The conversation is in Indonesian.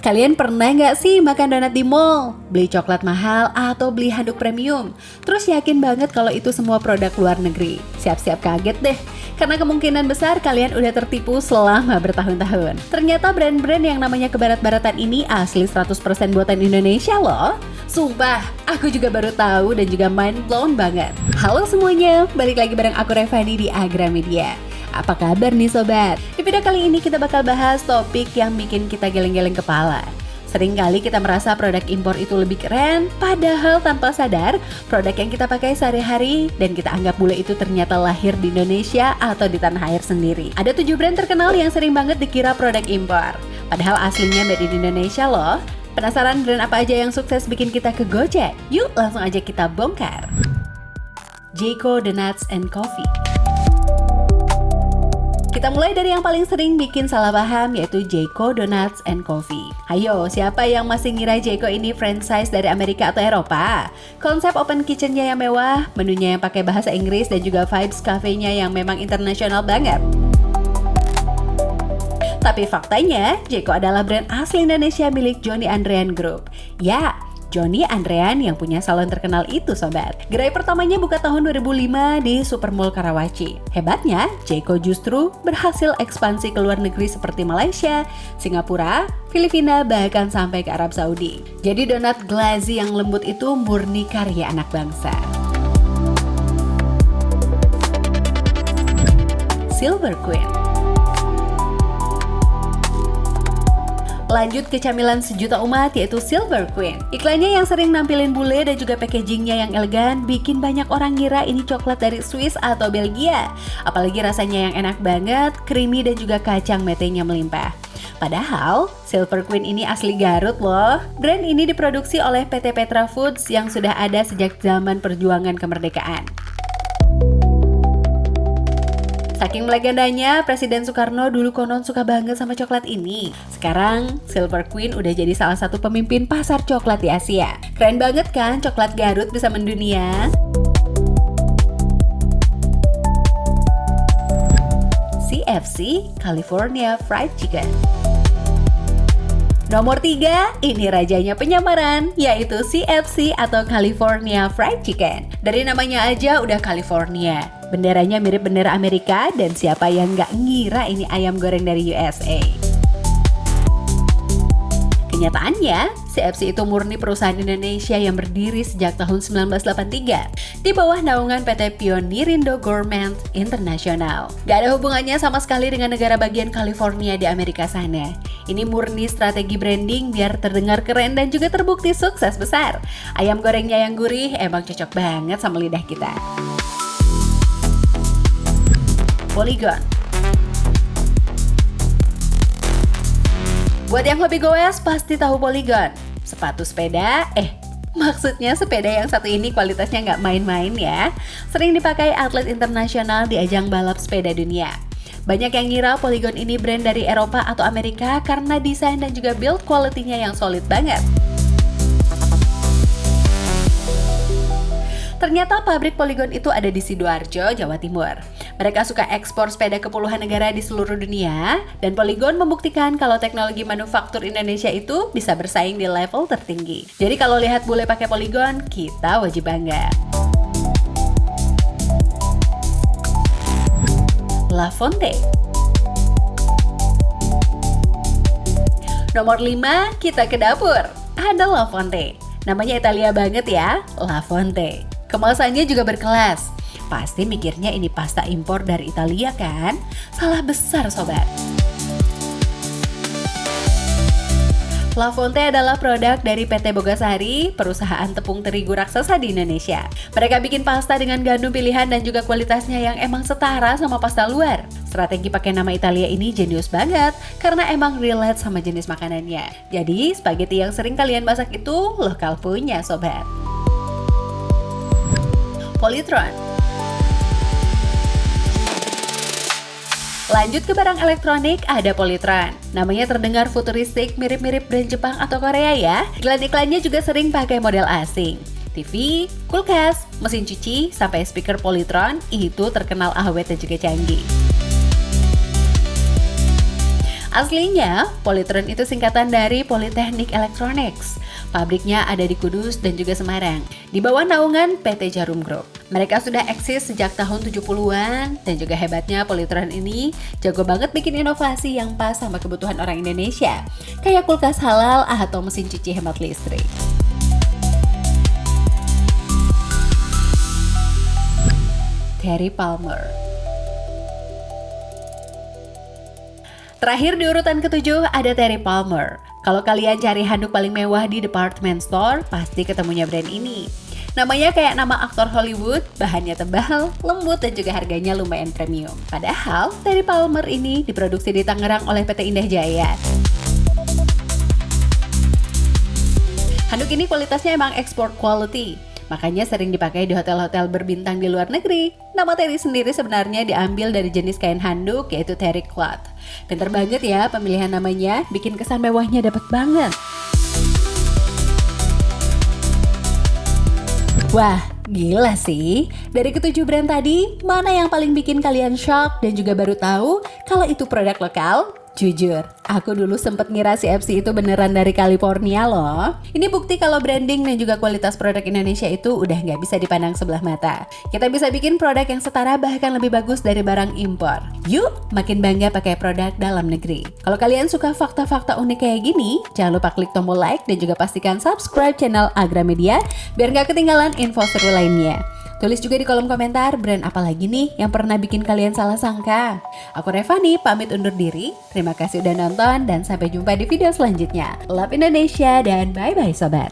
Kalian pernah nggak sih makan donat di mall? Beli coklat mahal atau beli handuk premium? Terus yakin banget kalau itu semua produk luar negeri? Siap-siap kaget deh, karena kemungkinan besar kalian udah tertipu selama bertahun-tahun. Ternyata brand-brand yang namanya kebarat-baratan ini asli 100% buatan Indonesia loh. Sumpah, aku juga baru tahu dan juga mind blown banget. Halo semuanya, balik lagi bareng aku Revani di Agramedia. Apa kabar nih sobat? Di video kali ini kita bakal bahas topik yang bikin kita geleng-geleng kepala. Seringkali kita merasa produk impor itu lebih keren, padahal tanpa sadar produk yang kita pakai sehari-hari dan kita anggap bule itu ternyata lahir di Indonesia atau di tanah air sendiri. Ada 7 brand terkenal yang sering banget dikira produk impor, padahal aslinya made in Indonesia loh. Penasaran brand apa aja yang sukses bikin kita kegojek? Yuk langsung aja kita bongkar. Jayco Donuts and Coffee. Kita mulai dari yang paling sering bikin salah paham, yaitu Jayco Donuts and Coffee. Ayo, siapa yang masih ngira Jayco ini franchise dari Amerika atau Eropa? Konsep open kitchen-nya yang mewah, menunya yang pakai bahasa Inggris, dan juga vibes cafe-nya yang memang internasional banget. Tapi faktanya, Jayco adalah brand asli Indonesia milik Johnny Andrean Group. Ya, Johnny Andrean yang punya salon terkenal itu sobat. Gerai pertamanya buka tahun 2005 di Supermall Karawaci. Hebatnya, Jayco justru berhasil ekspansi ke luar negeri seperti Malaysia, Singapura, Filipina, bahkan sampai ke Arab Saudi. Jadi donat glazy yang lembut itu murni karya anak bangsa. Silver Queen. Lanjut ke camilan sejuta umat, yaitu Silver Queen. Iklannya yang sering nampilin bule dan juga packagingnya yang elegan bikin banyak orang ngira ini coklat dari Swiss atau Belgia. Apalagi rasanya yang enak banget, creamy dan juga kacang metenya melimpah. Padahal, Silver Queen ini asli Garut loh. Brand ini diproduksi oleh PT Petra Foods yang sudah ada sejak zaman perjuangan kemerdekaan. Saking legendanya, Presiden Soekarno dulu konon suka banget sama coklat ini. Sekarang, Silver Queen udah jadi salah satu pemimpin pasar coklat di Asia. Keren banget kan coklat Garut bisa mendunia? CFC, California Fried Chicken. Nomor 3, ini rajanya penyamaran, yaitu CFC atau California Fried Chicken. Dari namanya aja udah California. Benderanya mirip bendera Amerika dan siapa yang nggak ngira ini ayam goreng dari USA. Kenyataannya, CFC itu murni perusahaan Indonesia yang berdiri sejak tahun 1983 di bawah naungan PT Pionirindo Gourmet International. Gak ada hubungannya sama sekali dengan negara bagian California di Amerika sana. Ini murni strategi branding biar terdengar keren dan juga terbukti sukses besar. Ayam gorengnya yang gurih emang cocok banget sama lidah kita. Polygon. Buat yang hobi goes pasti tahu Polygon. Sepatu sepeda, maksudnya sepeda yang satu ini kualitasnya nggak main-main ya. Sering dipakai atlet internasional di ajang balap sepeda dunia. Banyak yang ngira Polygon ini brand dari Eropa atau Amerika karena desain dan juga build quality-nya yang solid banget. Ternyata pabrik Polygon itu ada di Sidoarjo, Jawa Timur. Mereka suka ekspor sepeda ke puluhan negara di seluruh dunia, dan Polygon membuktikan kalau teknologi manufaktur Indonesia itu bisa bersaing di level tertinggi. Jadi kalau lihat bule pakai Polygon, kita wajib bangga. La Fonte. Nomor 5, kita ke dapur. Ada La Fonte. Namanya Italia banget ya, La Fonte. Kemasannya juga berkelas. Pasti mikirnya ini pasta impor dari Italia kan? Salah besar sobat. La Fonte adalah produk dari PT Bogasari, perusahaan tepung terigu raksasa di Indonesia. Mereka bikin pasta dengan gandum pilihan dan juga kualitasnya yang emang setara sama pasta luar. Strategi pakai nama Italia ini jenius banget, karena emang relate sama jenis makanannya. Jadi, spaghetti yang sering kalian masak itu lokal punya sobat. Polytron. Lanjut ke barang elektronik, ada Polytron. Namanya terdengar futuristik, mirip-mirip brand Jepang atau Korea ya. Iklan-iklannya juga sering pakai model asing. TV, kulkas, mesin cuci, sampai speaker Polytron itu terkenal awet dan juga canggih. Aslinya, Polytron itu singkatan dari Polytechnic Electronics. Pabriknya ada di Kudus dan juga Semarang, di bawah naungan PT Jarum Group. Mereka sudah eksis sejak tahun 70-an, dan juga hebatnya Polytron ini jago banget bikin inovasi yang pas sama kebutuhan orang Indonesia, kayak kulkas halal atau mesin cuci hemat listrik. Terry Palmer. Terakhir di urutan ke-7 ada Terry Palmer. Kalau kalian cari handuk paling mewah di department store, pasti ketemunya brand ini. Namanya kayak nama aktor Hollywood, bahannya tebal, lembut, dan juga harganya lumayan premium. Padahal, Terry Palmer ini diproduksi di Tangerang oleh PT Indah Jaya. Handuk ini kualitasnya emang export quality, makanya sering dipakai di hotel-hotel berbintang di luar negeri. Nama Terry sendiri sebenarnya diambil dari jenis kain handuk, yaitu terry cloth. Pinter banget ya pemilihan namanya, bikin kesan mewahnya dapet banget. Wah, gila sih. Dari ke-7 brand tadi, mana yang paling bikin kalian shock dan juga baru tahu kalau itu produk lokal? Jujur, aku dulu sempet ngira CFC itu beneran dari California loh. Ini bukti kalau branding dan juga kualitas produk Indonesia itu udah nggak bisa dipandang sebelah mata. Kita bisa bikin produk yang setara bahkan lebih bagus dari barang impor. Yuk, makin bangga pakai produk dalam negeri. Kalau kalian suka fakta-fakta unik kayak gini, jangan lupa klik tombol like dan juga pastikan subscribe channel Agramedia biar nggak ketinggalan info seru lainnya. Tulis juga di kolom komentar brand apa lagi nih yang pernah bikin kalian salah sangka. Aku Revani, pamit undur diri. Terima kasih udah nonton dan sampai jumpa di video selanjutnya. Love Indonesia dan bye-bye sobat.